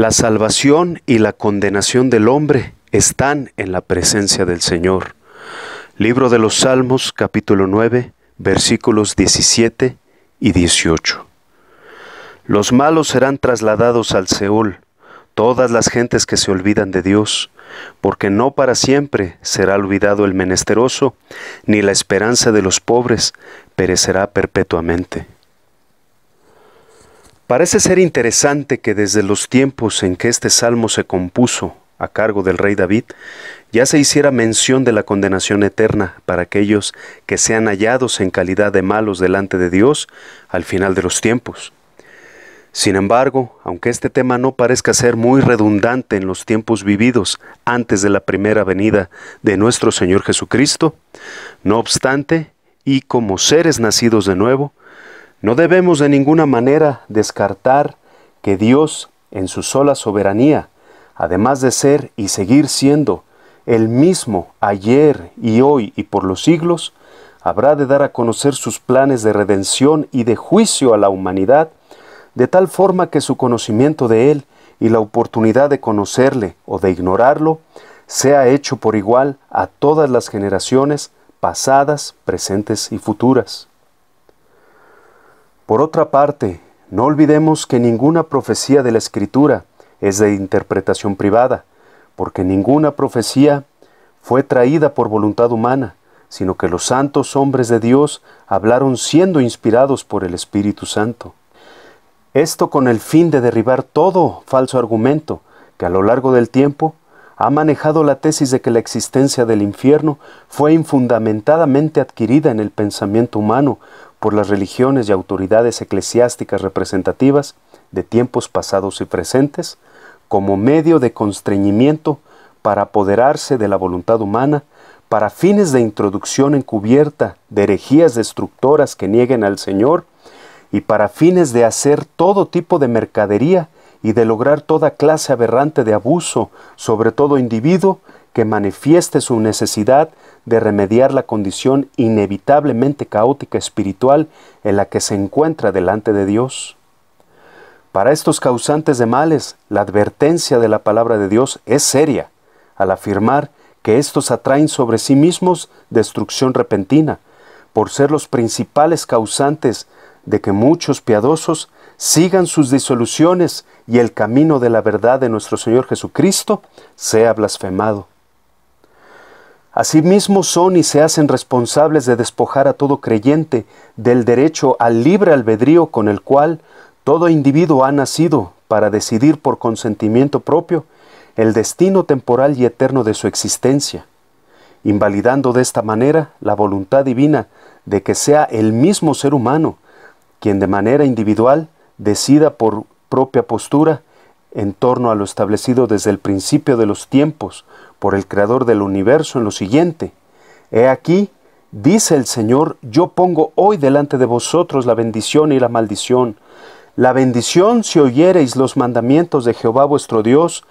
La salvación y la condenación del hombre están en la presencia del Señor. Libro de los Salmos, capítulo 9, versículos 17 y 18. Los malos serán trasladados al Seol, todas las gentes que se olvidan de Dios, porque no para siempre será olvidado el menesteroso, ni la esperanza de los pobres perecerá perpetuamente. Parece ser interesante que desde los tiempos en que este salmo se compuso a cargo del rey David, ya se hiciera mención de la condenación eterna para aquellos que sean hallados en calidad de malos delante de Dios al final de los tiempos. Sin embargo, aunque este tema no parezca ser muy redundante en los tiempos vividos antes de la primera venida de nuestro Señor Jesucristo, no obstante, y como seres nacidos de nuevo, no debemos de ninguna manera descartar que Dios, en su sola soberanía, además de ser y seguir siendo el mismo ayer y hoy y por los siglos, habrá de dar a conocer sus planes de redención y de juicio a la humanidad, de tal forma que su conocimiento de Él y la oportunidad de conocerle o de ignorarlo sea hecho por igual a todas las generaciones pasadas, presentes y futuras. Por otra parte, no olvidemos que ninguna profecía de la Escritura es de interpretación privada, porque ninguna profecía fue traída por voluntad humana, sino que los santos hombres de Dios hablaron siendo inspirados por el Espíritu Santo. Esto con el fin de derribar todo falso argumento que a lo largo del tiempo ha manejado la tesis de que la existencia del infierno fue infundamentadamente adquirida en el pensamiento humano por las religiones y autoridades eclesiásticas representativas de tiempos pasados y presentes, como medio de constreñimiento para apoderarse de la voluntad humana, para fines de introducción encubierta de herejías destructoras que nieguen al Señor, y para fines de hacer todo tipo de mercadería y de lograr toda clase aberrante de abuso sobre todo individuo que manifieste su necesidad de remediar la condición inevitablemente caótica espiritual en la que se encuentra delante de Dios. Para estos causantes de males, la advertencia de la palabra de Dios es seria, al afirmar que estos atraen sobre sí mismos destrucción repentina, por ser los principales causantes de que muchos piadosos sigan sus disoluciones y el camino de la verdad de nuestro Señor Jesucristo sea blasfemado. Asimismo son y se hacen responsables de despojar a todo creyente del derecho al libre albedrío con el cual todo individuo ha nacido para decidir por consentimiento propio el destino temporal y eterno de su existencia, invalidando de esta manera la voluntad divina de que sea el mismo ser humano quien de manera individual decida por propia postura en torno a lo establecido desde el principio de los tiempos por el Creador del universo en lo siguiente: He aquí, dice el Señor, yo pongo hoy delante de vosotros la bendición y la maldición. La bendición si oyereis los mandamientos de Jehová vuestro Dios,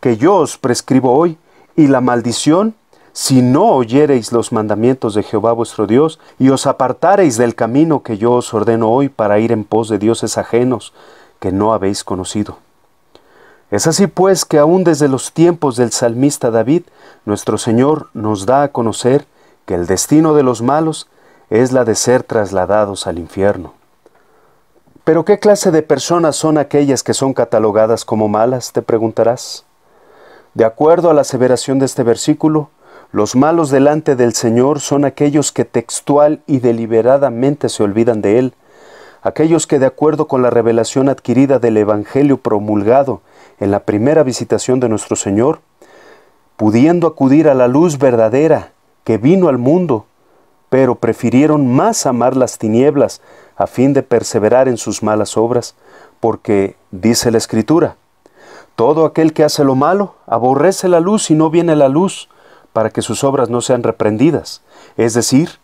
que yo os prescribo hoy, y la maldición si no oyereis los mandamientos de Jehová vuestro Dios, y os apartareis del camino que yo os ordeno hoy para ir en pos de dioses ajenos que no habéis conocido. Es así pues que aún desde los tiempos del salmista David, nuestro Señor nos da a conocer que el destino de los malos es la de ser trasladados al infierno. ¿Pero qué clase de personas son aquellas que son catalogadas como malas?, te preguntarás. De acuerdo a la aseveración de este versículo, los malos delante del Señor son aquellos que textual y deliberadamente se olvidan de Él, aquellos que de acuerdo con la revelación adquirida del Evangelio promulgado en la primera visitación de nuestro Señor, pudiendo acudir a la luz verdadera que vino al mundo, pero prefirieron más amar las tinieblas a fin de perseverar en sus malas obras, porque, dice la Escritura, todo aquel que hace lo malo aborrece la luz y no viene a la luz, para que sus obras no sean reprendidas, es decir,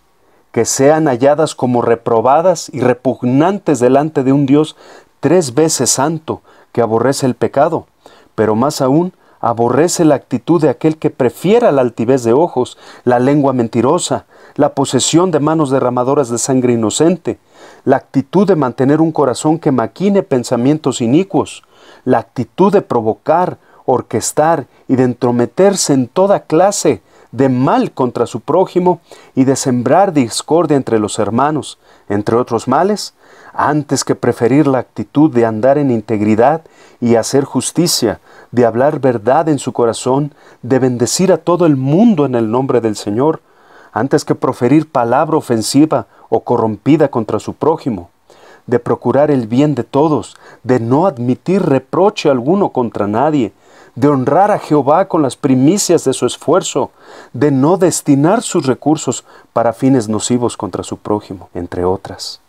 que sean halladas como reprobadas y repugnantes delante de un Dios 3 veces santo, que aborrece el pecado, pero más aún aborrece la actitud de aquel que prefiera la altivez de ojos, la lengua mentirosa, la posesión de manos derramadoras de sangre inocente, la actitud de mantener un corazón que maquine pensamientos inicuos, la actitud de provocar, orquestar y de entrometerse en toda clase de mal contra su prójimo y de sembrar discordia entre los hermanos, entre otros males, antes que preferir la actitud de andar en integridad y hacer justicia, de hablar verdad en su corazón, de bendecir a todo el mundo en el nombre del Señor, antes que proferir palabra ofensiva o corrompida contra su prójimo, de procurar el bien de todos, de no admitir reproche alguno contra nadie, de honrar a Jehová con las primicias de su esfuerzo, de no destinar sus recursos para fines nocivos contra su prójimo, entre otras.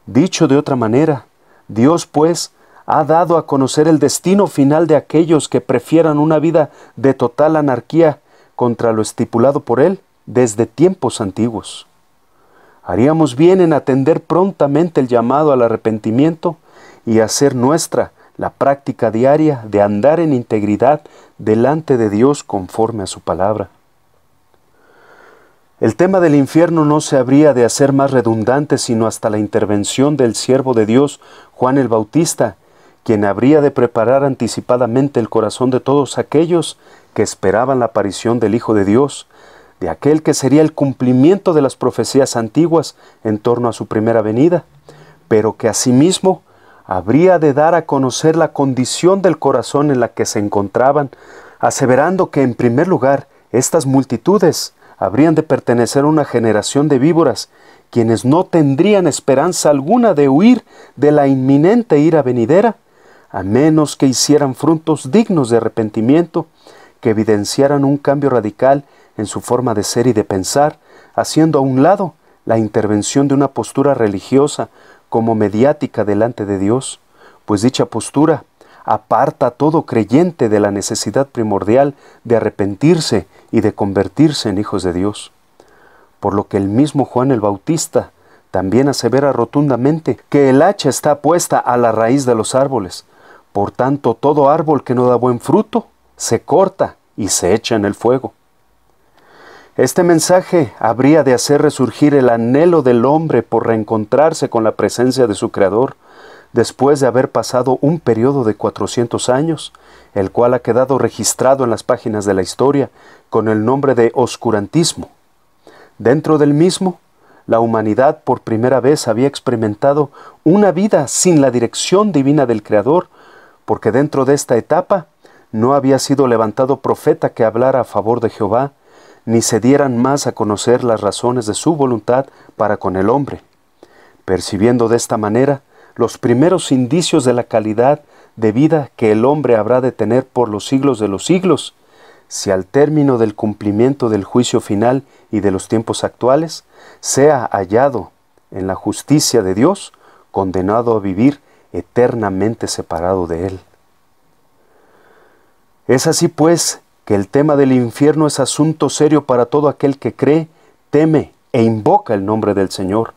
Dicho de otra manera, Dios, pues, ha dado a conocer el destino final de aquellos que prefieran una vida de total anarquía contra lo estipulado por Él desde tiempos antiguos. Haríamos bien en atender prontamente el llamado al arrepentimiento y hacer nuestra la práctica diaria de andar en integridad delante de Dios conforme a su palabra. El tema del infierno no se habría de hacer más redundante sino hasta la intervención del siervo de Dios, Juan el Bautista, quien habría de preparar anticipadamente el corazón de todos aquellos que esperaban la aparición del Hijo de Dios, de aquel que sería el cumplimiento de las profecías antiguas en torno a su primera venida, pero que asimismo habría de dar a conocer la condición del corazón en la que se encontraban, aseverando que en primer lugar estas multitudes habrían de pertenecer a una generación de víboras, quienes no tendrían esperanza alguna de huir de la inminente ira venidera, a menos que hicieran frutos dignos de arrepentimiento, que evidenciaran un cambio radical en su forma de ser y de pensar, haciendo a un lado la intervención de una postura religiosa como mediática delante de Dios, pues dicha postura aparta a todo creyente de la necesidad primordial de arrepentirse y de convertirse en hijos de Dios. Por lo que el mismo Juan el Bautista también asevera rotundamente que el hacha está puesta a la raíz de los árboles. Por tanto, todo árbol que no da buen fruto se corta y se echa en el fuego. Este mensaje habría de hacer resurgir el anhelo del hombre por reencontrarse con la presencia de su Creador, después de haber pasado un periodo de 400 años, el cual ha quedado registrado en las páginas de la historia con el nombre de oscurantismo. Dentro del mismo, la humanidad por primera vez había experimentado una vida sin la dirección divina del Creador, porque dentro de esta etapa no había sido levantado profeta que hablara a favor de Jehová, ni se dieran más a conocer las razones de su voluntad para con el hombre. Percibiendo de esta manera los primeros indicios de la calidad de vida que el hombre habrá de tener por los siglos de los siglos, si al término del cumplimiento del juicio final y de los tiempos actuales, sea hallado en la justicia de Dios, condenado a vivir eternamente separado de Él. Es así pues que el tema del infierno es asunto serio para todo aquel que cree, teme e invoca el nombre del Señor.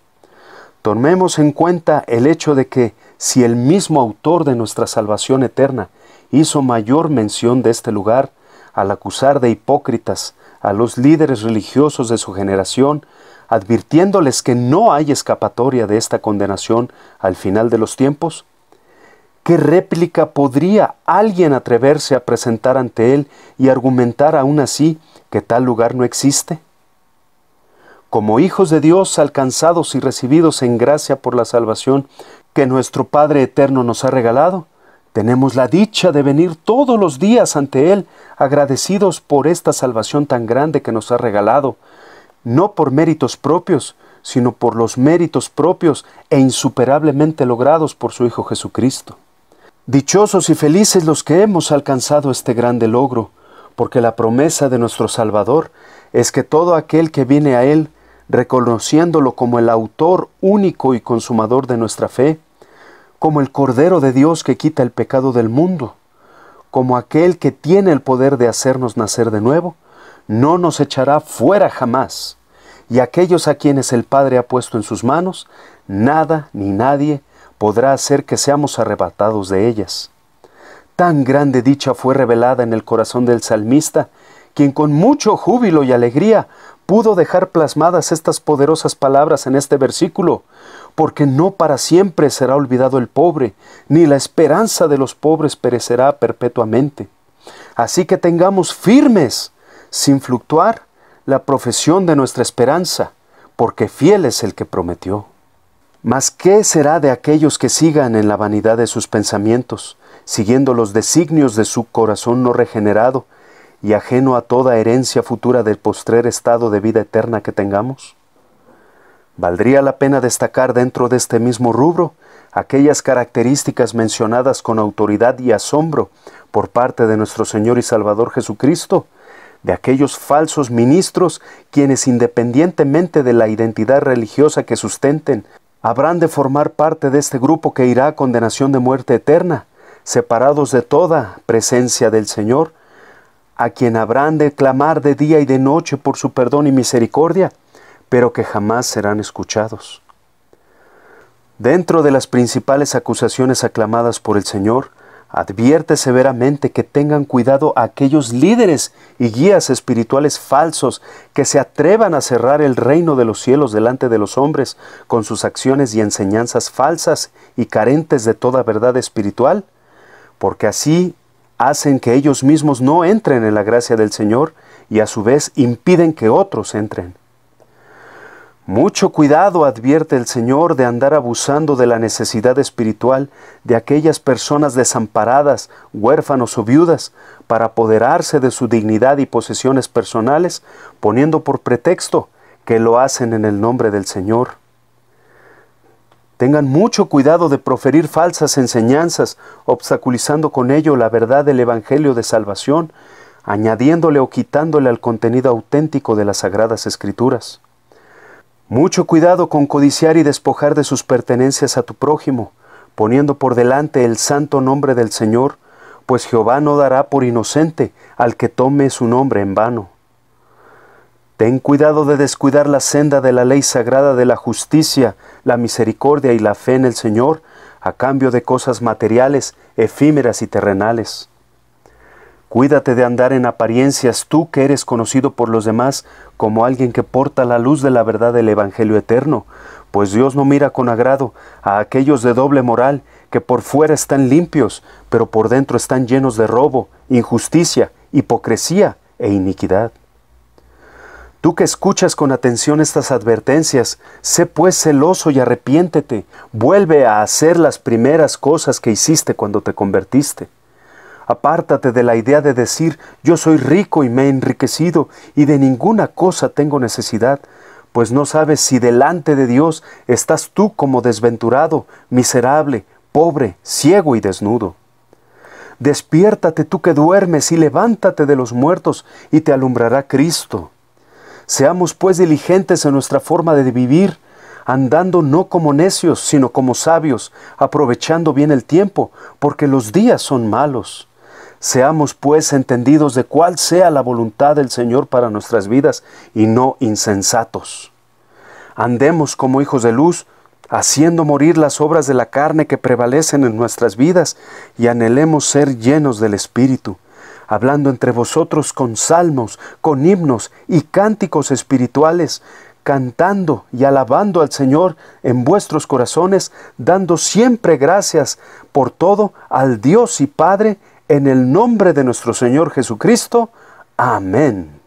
Tomemos en cuenta el hecho de que si el mismo autor de nuestra salvación eterna hizo mayor mención de este lugar al acusar de hipócritas a los líderes religiosos de su generación, advirtiéndoles que no hay escapatoria de esta condenación al final de los tiempos, ¿qué réplica podría alguien atreverse a presentar ante él y argumentar aún así que tal lugar no existe? Como hijos de Dios alcanzados y recibidos en gracia por la salvación que nuestro Padre Eterno nos ha regalado, tenemos la dicha de venir todos los días ante Él, agradecidos por esta salvación tan grande que nos ha regalado, no por méritos propios, sino por los méritos propios e insuperablemente logrados por su Hijo Jesucristo. Dichosos y felices los que hemos alcanzado este grande logro, porque la promesa de nuestro Salvador es que todo aquel que viene a Él, reconociéndolo como el autor único y consumador de nuestra fe, como el Cordero de Dios que quita el pecado del mundo, como aquel que tiene el poder de hacernos nacer de nuevo, no nos echará fuera jamás. Y aquellos a quienes el Padre ha puesto en sus manos, nada ni nadie podrá hacer que seamos arrebatados de ellas. Tan grande dicha fue revelada en el corazón del salmista, quien con mucho júbilo y alegría pudo dejar plasmadas estas poderosas palabras en este versículo, porque no para siempre será olvidado el pobre, ni la esperanza de los pobres perecerá perpetuamente. Así que tengamos firmes, sin fluctuar, la profesión de nuestra esperanza, porque fiel es el que prometió. Mas ¿qué será de aquellos que sigan en la vanidad de sus pensamientos, siguiendo los designios de su corazón no regenerado y ajeno a toda herencia futura del postrer estado de vida eterna que tengamos? Valdría la pena destacar dentro de este mismo rubro aquellas características mencionadas con autoridad y asombro por parte de nuestro Señor y Salvador Jesucristo, de aquellos falsos ministros quienes, independientemente de la identidad religiosa que sustenten, habrán de formar parte de este grupo que irá a condenación de muerte eterna, separados de toda presencia del Señor, a quien habrán de clamar de día y de noche por su perdón y misericordia, pero que jamás serán escuchados. Dentro de las principales acusaciones aclamadas por el Señor, advierte severamente que tengan cuidado a aquellos líderes y guías espirituales falsos que se atrevan a cerrar el reino de los cielos delante de los hombres con sus acciones y enseñanzas falsas y carentes de toda verdad espiritual, porque así hacen que ellos mismos no entren en la gracia del Señor y a su vez impiden que otros entren. Mucho cuidado, advierte el Señor, de andar abusando de la necesidad espiritual de aquellas personas desamparadas, huérfanos o viudas, para apoderarse de su dignidad y posesiones personales, poniendo por pretexto que lo hacen en el nombre del Señor. Tengan mucho cuidado de proferir falsas enseñanzas, obstaculizando con ello la verdad del Evangelio de salvación, añadiéndole o quitándole al contenido auténtico de las Sagradas Escrituras. Mucho cuidado con codiciar y despojar de sus pertenencias a tu prójimo, poniendo por delante el santo nombre del Señor, pues Jehová no dará por inocente al que tome su nombre en vano. Ten cuidado de descuidar la senda de la ley sagrada de la justicia, la misericordia y la fe en el Señor, a cambio de cosas materiales, efímeras y terrenales. Cuídate de andar en apariencias, tú que eres conocido por los demás como alguien que porta la luz de la verdad del Evangelio eterno, pues Dios no mira con agrado a aquellos de doble moral que por fuera están limpios, pero por dentro están llenos de robo, injusticia, hipocresía e iniquidad. Tú que escuchas con atención estas advertencias, sé pues celoso y arrepiéntete, vuelve a hacer las primeras cosas que hiciste cuando te convertiste. Apártate de la idea de decir, yo soy rico y me he enriquecido y de ninguna cosa tengo necesidad, pues no sabes si delante de Dios estás tú como desventurado, miserable, pobre, ciego y desnudo. Despiértate tú que duermes y levántate de los muertos y te alumbrará Cristo. Seamos pues diligentes en nuestra forma de vivir, andando no como necios, sino como sabios, aprovechando bien el tiempo, porque los días son malos. Seamos pues entendidos de cuál sea la voluntad del Señor para nuestras vidas y no insensatos. Andemos como hijos de luz, haciendo morir las obras de la carne que prevalecen en nuestras vidas y anhelemos ser llenos del Espíritu, hablando entre vosotros con salmos, con himnos y cánticos espirituales, cantando y alabando al Señor en vuestros corazones, dando siempre gracias por todo al Dios y Padre, en el nombre de nuestro Señor Jesucristo. Amén.